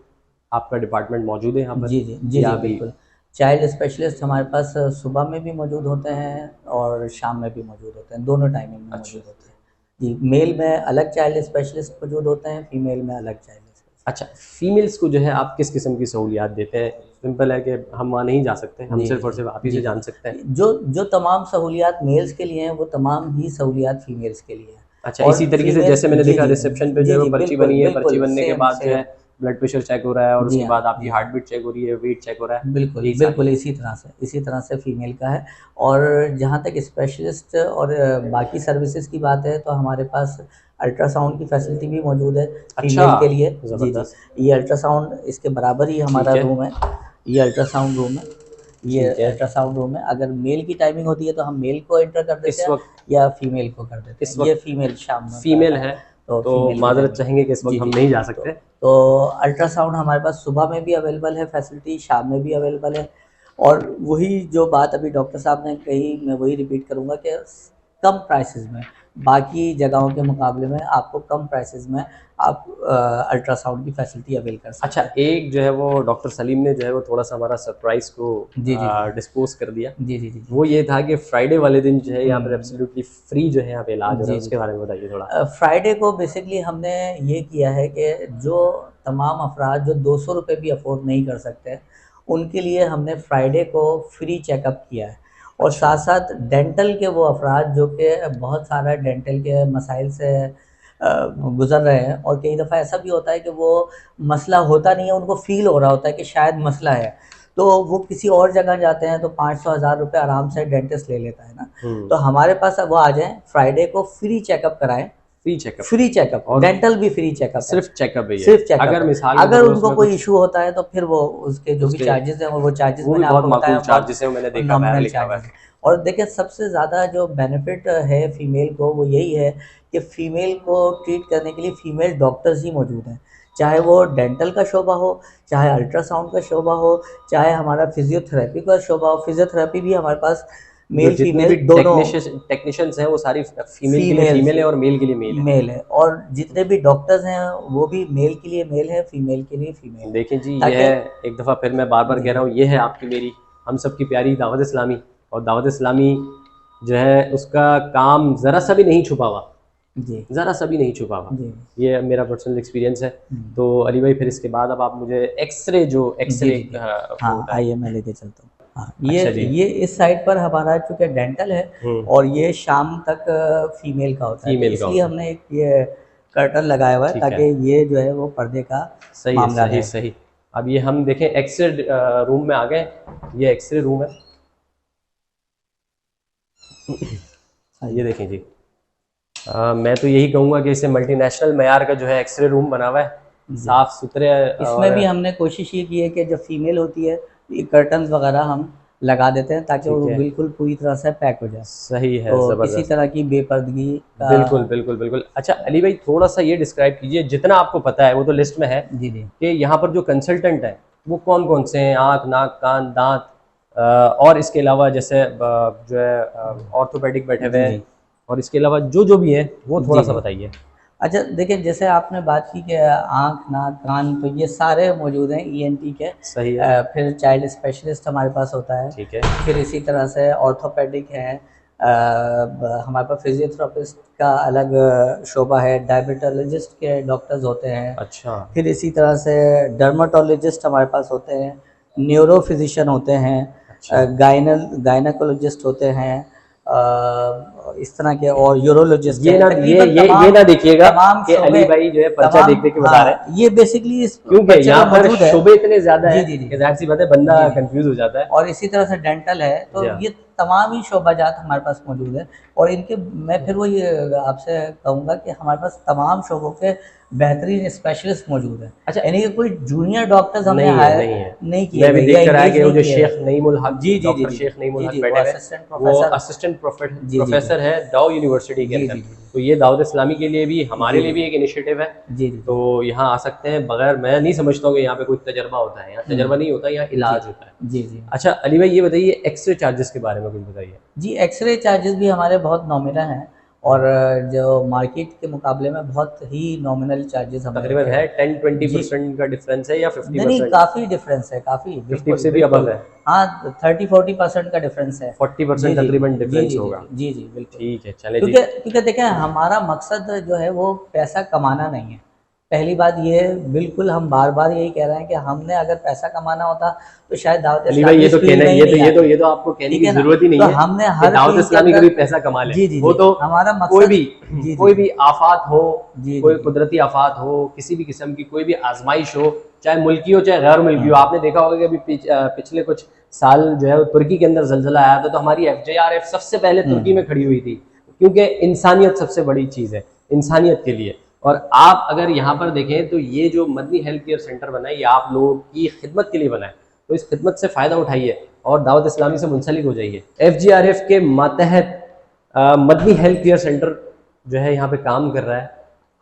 Speaker 2: आपका डिपार्टमेंट मौजूद है यहाँ पर
Speaker 1: जी जी जी
Speaker 2: या
Speaker 1: जी
Speaker 2: अभी?
Speaker 1: बिल्कुल। चाइल्ड स्पेशलिस्ट हमारे पास सुबह में भी मौजूद होते हैं और शाम में भी मौजूद होते हैं, दोनों टाइमिंग में
Speaker 2: अच्छा
Speaker 1: मौजूद होते हैं। जी, मेल में अलग चाइल्ड स्पेशलिस्ट मौजूद होते हैं, फीमेल में अलग चाइल्ड
Speaker 2: अच्छा, फीमेल्स को जो है आप किस किस्म की सहूलियात देते हैं? सिंपल है कि हम वहाँ नहीं जा सकते, हम
Speaker 1: जी
Speaker 2: सिर्फ और
Speaker 1: जी
Speaker 2: सिर्फ आप ही
Speaker 1: जी
Speaker 2: से
Speaker 1: जी
Speaker 2: जान सकते हैं।
Speaker 1: जो जो तमाम सहूलियात मेल्स के लिए हैं वो तमाम ही सहूलियात फीमेल्स के लिए हैं।
Speaker 2: अच्छा,
Speaker 1: और
Speaker 2: इसी तरीके से
Speaker 1: फीमेल
Speaker 2: जैसे मैंने
Speaker 1: जी
Speaker 2: देखा
Speaker 1: जी
Speaker 2: रिसेप्शन पे जो
Speaker 1: जी
Speaker 2: है वो
Speaker 1: जी
Speaker 2: पर्ची
Speaker 1: बिल्कुल
Speaker 2: बनी है, पर्ची
Speaker 1: बिल्कुल
Speaker 2: बनने के
Speaker 1: सेम
Speaker 2: बाद जो है
Speaker 1: सेम।
Speaker 2: ब्लड प्रेशर चेक हो रहा है और
Speaker 1: जी
Speaker 2: उसके
Speaker 1: हाँ
Speaker 2: बाद आपकी
Speaker 1: जी
Speaker 2: हार्ट
Speaker 1: हाँ
Speaker 2: बीट चेक हो रही है, वेट चेक हो रहा है,
Speaker 1: बिल्कुल,
Speaker 2: यही सारी?
Speaker 1: बिल्कुल इसी तरह से फ़ीमेल का है। और जहाँ तक स्पेशलिस्ट और बाकी सर्विसेज़ की बात है तो हमारे पास अल्ट्रासाउंड की फैसिलिटी भी मौजूद है
Speaker 2: अच्छा,
Speaker 1: फ़ीमेल के लिए। जी, जी।
Speaker 2: ज़बरदस्त।
Speaker 1: ये अल्ट्रासाउंड इसके बराबर ही हमारा
Speaker 2: ठीक है,
Speaker 1: रूम है। ये अल्ट्रासाउंड रूम है। ये
Speaker 2: ठीक है।
Speaker 1: अल्ट्रासाउंड रूम है। अगर मेल की टाइमिंग होती है तो हम मेल को एंटर कर देते
Speaker 2: इस
Speaker 1: हैं
Speaker 2: वक्त
Speaker 1: या फीमेल को कर देते
Speaker 2: इस
Speaker 1: हैं। ये
Speaker 2: वक्त
Speaker 1: फीमेल शाम में का
Speaker 2: फीमेल
Speaker 1: है,
Speaker 2: है,
Speaker 1: तो
Speaker 2: तो
Speaker 1: फीमेल की
Speaker 2: माज़रत
Speaker 1: टाइमिंग है।
Speaker 2: चाहेंगे कि इस वक्त
Speaker 1: जी,
Speaker 2: हम
Speaker 1: जी।
Speaker 2: नहीं जा
Speaker 1: तो
Speaker 2: सकते।
Speaker 1: तो अल्ट्रासाउंड हमारे पास सुबह में भी अवेलेबल है फैसिलिटी, शाम में भी अवेलेबल है। और वही जो बात अभी डॉक्टर साहब ने कही, मैं वही रिपीट करूँगा कि कम प्राइसेस में, बाकी जगहों के मुकाबले में आपको कम प्राइसेस में आप अल्ट्रासाउंड की फैसिलिटी अवेल कर सकते
Speaker 2: अच्छा,
Speaker 1: हैं।
Speaker 2: एक जो है वो डॉक्टर सलीम ने जो है वो थोड़ा-सा हमारा सरप्राइज़ को
Speaker 1: जी, जी, जी।
Speaker 2: डिस्पोज़ कर दिया।
Speaker 1: जी, जी, जी, जी।
Speaker 2: वो ये था कि फ्राइडे वाले दिन जो है यहाँ पर
Speaker 1: हुँ।
Speaker 2: एब्सोल्युटली फ्री जो है यहाँ पे इलाज हो रहा है,
Speaker 1: जी, जी,
Speaker 2: उसके
Speaker 1: जी।
Speaker 2: बारे में बताइए थोड़ा?
Speaker 1: फ्राइडे को बेसिकली हमने ये किया है कि जो तमाम अफ़राद जो ₹200 भी अफ़ोर्ड नहीं कर सकते, उनके लिए हमने फ्राइडे को फ्री चेकअप किया है। और
Speaker 2: अच्छा,
Speaker 1: साथ-साथ डेंटल के वो अफ़राद जो कि बहुत सारा डेंटल के मसाइल से गुज़र रहे हैं, और कई दफ़ा ऐसा भी होता है कि वो मसला होता नहीं है, उनको फ़ील हो रहा होता है कि शायद मसला है। तो वो किसी और जगह जाते हैं तो 500 हज़ार रुपए आराम से डेंटिस्ट ले लेता है ना।
Speaker 2: हुँ।
Speaker 1: तो हमारे पास अब वो आ जाएँ, फ्राइडे को फ्री चेकअप कराएँ,
Speaker 2: फ्री चेकअप।
Speaker 1: फ्री चेकअप,
Speaker 2: और
Speaker 1: डेंटल भी फ्री चेकअप,
Speaker 2: सिर्फ चेकअप है ये।
Speaker 1: सिर्फ चेकअप।
Speaker 2: अगर मिसाल
Speaker 1: अगर उनको कोई इशू होता है तो फिर वो उसके जो भी
Speaker 2: उसके
Speaker 1: चार्जेस हैं वो चार्जेस
Speaker 2: वो भी
Speaker 1: मैंने
Speaker 2: बहुत
Speaker 1: आपको बताया
Speaker 2: माकूल चार्जेस है, मैंने देखा बाहर
Speaker 1: नॉमिनल
Speaker 2: लिखा हुआ है।
Speaker 1: चार्जेस। और देखिए सबसे ज़्यादा जो बेनिफिट है फीमेल को वो यही है कि फ़ीमेल को ट्रीट करने के लिए फ़ीमेल डॉक्टर्स ही मौजूद हैं, चाहे वो डेंटल का शोबा हो, चाहे अल्ट्रासाउंड का शोबा हो, चाहे हमारा फिजियोथेरेपी का शोबा हो। फिजियोथेरेपी भी हमारे पास
Speaker 2: जो
Speaker 1: मेल
Speaker 2: जितने भी
Speaker 1: फीमेल दोनों
Speaker 2: टेक्नीशियंस हैं वो सारी फीमेल के लिए
Speaker 1: फीमेल
Speaker 2: फीमेल है और मेल के लिए मेल है।
Speaker 1: मेल है, और जितने भी डॉक्टर्स हैं वो भी मेल के लिए मेल है, फीमेल के लिए फीमेल है।
Speaker 2: देखें जी, ये
Speaker 1: ताकि
Speaker 2: है, एक दफ़ा फिर मैं बार बार कह रहा हूँ, ये है आपकी मेरी हम सब की प्यारी दावत इस्लामी। और दावत इस्लामी जो है उसका काम ज़रा सा भी नहीं छुपा हुआ,
Speaker 1: जी
Speaker 2: ज़रा सा भी नहीं छुपा हुआ।
Speaker 1: जी
Speaker 2: ये मेरा पर्सनल एक्सपीरियंस है। तो अली भाई फिर इसके बाद अब आप मुझे एक्सरे जो
Speaker 1: जी
Speaker 2: एक्सरे
Speaker 1: जी हाँ, आइए मैं लेके चलता हूँ। हाँ, ये
Speaker 2: अच्छा जी।
Speaker 1: ये इस साइड पर हमारा चूँकि डेंटल है और ये शाम तक फीमेल का होता है, तो
Speaker 2: फीमेल का
Speaker 1: इसलिए
Speaker 2: होता है,
Speaker 1: हमने एक ये कर्टन लगाया हुआ है
Speaker 2: ठीक
Speaker 1: ताकि
Speaker 2: है।
Speaker 1: ये जो है वो पर्दे का
Speaker 2: सही है,
Speaker 1: मामला
Speaker 2: सही
Speaker 1: रहे।
Speaker 2: सही। अब ये हम देखें एक्सरे रूम में आ गए, ये एक्सरे रूम है। ये देखें जी, मैं तो यही कहूँगा कि इसे मल्टीनेशनल मयार का जो है एक्सरे रूम बना हुआ है, साफ सुथरे।
Speaker 1: इसमें भी हमने कोशिश ये की है कि जब फीमेल होती है ये कर्टन्स वगैरह हम लगा देते हैं ताकि वो
Speaker 2: ठीक है,
Speaker 1: बिल्कुल पूरी तरह से पैक हो जाए,
Speaker 2: सही है,
Speaker 1: तो किसी
Speaker 2: ज़बरदस्त।
Speaker 1: तरह की बेपर्दगी का
Speaker 2: बिल्कुल बिल्कुल बिल्कुल। अच्छा अली भाई, थोड़ा सा ये डिस्क्राइब कीजिए, जितना आपको पता है वो तो लिस्ट में है,
Speaker 1: जी जी
Speaker 2: कि यहाँ पर जो कंसल्टेंट है वो कौन कौन से हैं, आँख नाक कान दांत, और इसके अलावा जैसे जो है ऑर्थोपेडिक बैठे हुए
Speaker 1: जी
Speaker 2: हैं,
Speaker 1: जी
Speaker 2: और इसके अलावा जो जो भी है वो थोड़ा
Speaker 1: जी
Speaker 2: सा
Speaker 1: जी।
Speaker 2: बताइए।
Speaker 1: अच्छा देखिए, जैसे आपने बात की कि आँख नाक कान, तो ये सारे मौजूद हैं ईएनटी के।
Speaker 2: सही है,
Speaker 1: फिर चाइल्ड स्पेशलिस्ट हमारे पास होता है,
Speaker 2: ठीक है,
Speaker 1: फिर इसी तरह से ऑर्थोपेडिक है, हमारे पास फिजियोथेरेपिस्ट का अलग शोबा है, डायबिटोलॉजिस्ट के डॉक्टर्स होते हैं,
Speaker 2: अच्छा,
Speaker 1: फिर इसी तरह से डर्माटोलॉजिस्ट हमारे पास होते हैं, न्यूरो फिजिशियन होते हैं,
Speaker 2: अच्छा।
Speaker 1: गायनाकोलॉजिस्ट होते हैं, इस तरह के, और यूरोलॉजिस्ट
Speaker 2: ये
Speaker 1: है।
Speaker 2: ना
Speaker 1: तकरीबन
Speaker 2: ये ना देखिएगा
Speaker 1: तमाम
Speaker 2: कि अली
Speaker 1: शोबे,
Speaker 2: भाई जो है पर्चा
Speaker 1: तमाम,
Speaker 2: देख देख के बता रहे हैं,
Speaker 1: हाँ, ये बेसिकली इस
Speaker 2: क्योंकि
Speaker 1: पर्चे
Speaker 2: यहाँ
Speaker 1: में
Speaker 2: पर
Speaker 1: मौजूद है।
Speaker 2: शोबे इतने ज्यादा है
Speaker 1: जी जी जी
Speaker 2: कि जाहिर सी बात है बंदा
Speaker 1: जी जी।
Speaker 2: कंफ्यूज हो जाता है।
Speaker 1: और इसी तरह से डेंटल है,
Speaker 2: जी
Speaker 1: तो
Speaker 2: हाँ।
Speaker 1: ये तमाम ही शोबाजात हमारे पास मौजूद है। और इनके मैं फिर वही आपसे कहूँगा कि हमारे पास तमाम शोबों के बेहतरीन स्पेशलिस्ट मौजूद हैं।
Speaker 2: अच्छा,
Speaker 1: यानी कि कोई जूनियर डॉक्टर्स हमने
Speaker 2: नहीं है,
Speaker 1: हायर
Speaker 2: नहीं है।
Speaker 1: नहीं किए
Speaker 2: मैं भी
Speaker 1: हुए
Speaker 2: देख
Speaker 1: या
Speaker 2: कर आया
Speaker 1: इंगेज
Speaker 2: कि वो
Speaker 1: नहीं
Speaker 2: जो
Speaker 1: किए
Speaker 2: शेख
Speaker 1: हुए।
Speaker 2: नईमुल हक,
Speaker 1: जी जी जी
Speaker 2: डॉक्टर
Speaker 1: जी
Speaker 2: शेख नईमुल
Speaker 1: जी
Speaker 2: हक
Speaker 1: जी,
Speaker 2: बैठे हुए, वो
Speaker 1: प्रोफेसर
Speaker 2: असिस्टेंट
Speaker 1: जी जी
Speaker 2: प्रोफेसर है डाउ यूनिवर्सिटी के
Speaker 1: जी
Speaker 2: अंदर।
Speaker 1: जी जी
Speaker 2: तो ये दाऊद इस्लामी के लिए भी, हमारे
Speaker 1: जी
Speaker 2: लिए
Speaker 1: जी
Speaker 2: भी एक इनिशिएटिव है।
Speaker 1: जी जी
Speaker 2: तो यहाँ आ सकते हैं, बगैर, मैं नहीं समझता हूँ कि यहाँ पे कोई तजर्बा होता है, यहाँ तजर्बा नहीं होता, यहाँ इलाज होता है।
Speaker 1: जी जी।
Speaker 2: अच्छा अली भाई, ये बताइए एक्सरे चार्जेस के बारे में कुछ बताइए।
Speaker 1: जी, एक्सरे चार्जेस भी हमारे बहुत नॉमिनल हैं, और जो मार्केट के मुकाबले में बहुत ही नॉमिनल चार्जेस हमें
Speaker 2: तकरीबन
Speaker 1: होते
Speaker 2: है
Speaker 1: हैं।
Speaker 2: 10-20% का डिफरेंस है या
Speaker 1: नहीं नहीं,
Speaker 2: 50%?
Speaker 1: काफ़ी डिफरेंस है, काफ़ी,
Speaker 2: 50
Speaker 1: बिल्कुल
Speaker 2: से भी
Speaker 1: बिल्कुल।
Speaker 2: अबव है,
Speaker 1: हाँ, 30-40% का डिफरेंस है।
Speaker 2: 40%
Speaker 1: जी जी
Speaker 2: तकरीबन
Speaker 1: जी
Speaker 2: डिफरेंस
Speaker 1: जी
Speaker 2: होगा।
Speaker 1: जी जी बिल्कुल।
Speaker 2: ठीक है, चले जी।
Speaker 1: क्योंकि देखें, हमारा मकसद जो है वो पैसा कमाना नहीं है। पहली बात ये, बिल्कुल हम बार बार यही कह रहे हैं कि हमने अगर पैसा कमाना होता तो शायद दावत
Speaker 2: अली भाई,
Speaker 1: इस्लामी
Speaker 2: ये
Speaker 1: इस
Speaker 2: तो
Speaker 1: फील्ड
Speaker 2: कहना,
Speaker 1: में ही नहीं आती।
Speaker 2: ये तो आपको कहने
Speaker 1: ठीक
Speaker 2: की
Speaker 1: है ना,
Speaker 2: जरूरत ही नहीं
Speaker 1: तो
Speaker 2: है
Speaker 1: हमने
Speaker 2: कि
Speaker 1: हर
Speaker 2: दावत
Speaker 1: फील्ड के
Speaker 2: इस्लामी
Speaker 1: अंदर
Speaker 2: कभी पैसा कमा ले।
Speaker 1: जी जी
Speaker 2: वो
Speaker 1: जी,
Speaker 2: तो
Speaker 1: हमारा
Speaker 2: कोई
Speaker 1: मकसद
Speaker 2: भी
Speaker 1: जी
Speaker 2: कोई
Speaker 1: जी
Speaker 2: भी आफात हो,
Speaker 1: जी
Speaker 2: कोई
Speaker 1: जी
Speaker 2: कुदरती आफात हो, किसी भी किस्म की कोई भी आजमाइश हो, चाहे मुल्की हो चाहे गैर मुल्की हो।
Speaker 1: हाँ
Speaker 2: आपने देखा होगा कि अभी पिछले कुछ साल जो है तुर्की के अंदर जलजला आया था, तो हमारी FJRF सबसे पहले तुर्की में खड़ी हुई थी, क्योंकि इंसानियत सबसे बड़ी चीज़ है, इंसानियत के लिए। और आप अगर यहाँ पर देखें तो ये जो मदनी हेल्थ केयर सेंटर बना है, ये आप लोगों की खिदमत के लिए बना है, तो इस खिदमत से फ़ायदा उठाइए और दावत इस्लामी से मुंसलिक हो जाइए। FJRF के मातहत मदनी हेल्थ केयर सेंटर जो है यहाँ पे काम कर रहा है।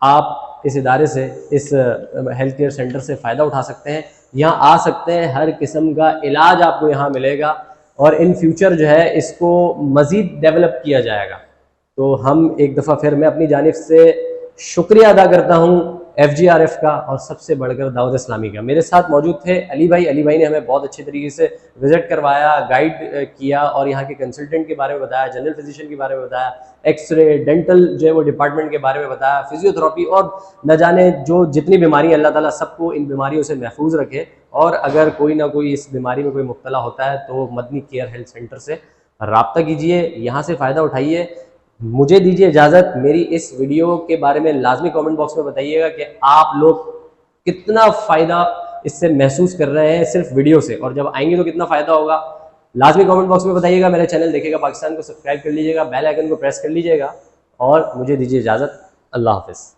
Speaker 2: आप इस इदारे से, इस हेल्थ केयर सेंटर से फ़ायदा उठा सकते हैं, यहाँ आ सकते हैं, हर किस्म का इलाज आपको यहाँ मिलेगा, और इन फ्यूचर जो है इसको मज़ीद डेवलप किया जाएगा। तो हम एक दफ़ा फिर मैं अपनी जानिब से शुक्रिया अदा करता हूँ FJRF का, और सबसे बढ़कर दावत इस्लामी का। मेरे साथ मौजूद थे अली भाई। अली भाई ने हमें बहुत अच्छे तरीके से विज़िट करवाया, गाइड किया, और यहाँ के कंसल्टेंट के बारे में बताया, जनरल फिजिशियन के बारे में बताया, एक्सरे डेंटल जो है वो डिपार्टमेंट के बारे में बताया, फिजियोथेरेपी, और न जाने जो जितनी बीमारियाँ, अल्लाह ताला सबको इन बीमारियों से महफूज रखे। और अगर कोई ना कोई इस बीमारी में कोई मुब्तला होता है तो मदनी केयर हेल्थ सेंटर से रब्ता कीजिए, यहाँ से फ़ायदा उठाइए। मुझे दीजिए इजाज़त। मेरी इस वीडियो के बारे में लाजमी कमेंट बॉक्स में बताइएगा कि आप लोग कितना फ़ायदा इससे महसूस कर रहे हैं सिर्फ वीडियो से, और जब आएंगे तो कितना फ़ायदा होगा। लाजमी कमेंट बॉक्स में बताइएगा। मेरा चैनल देखेगा पाकिस्तान को सब्सक्राइब कर लीजिएगा, बेल आइकन को प्रेस कर लीजिएगा, और मुझे दीजिए इजाज़त। अल्लाह हाफिज़।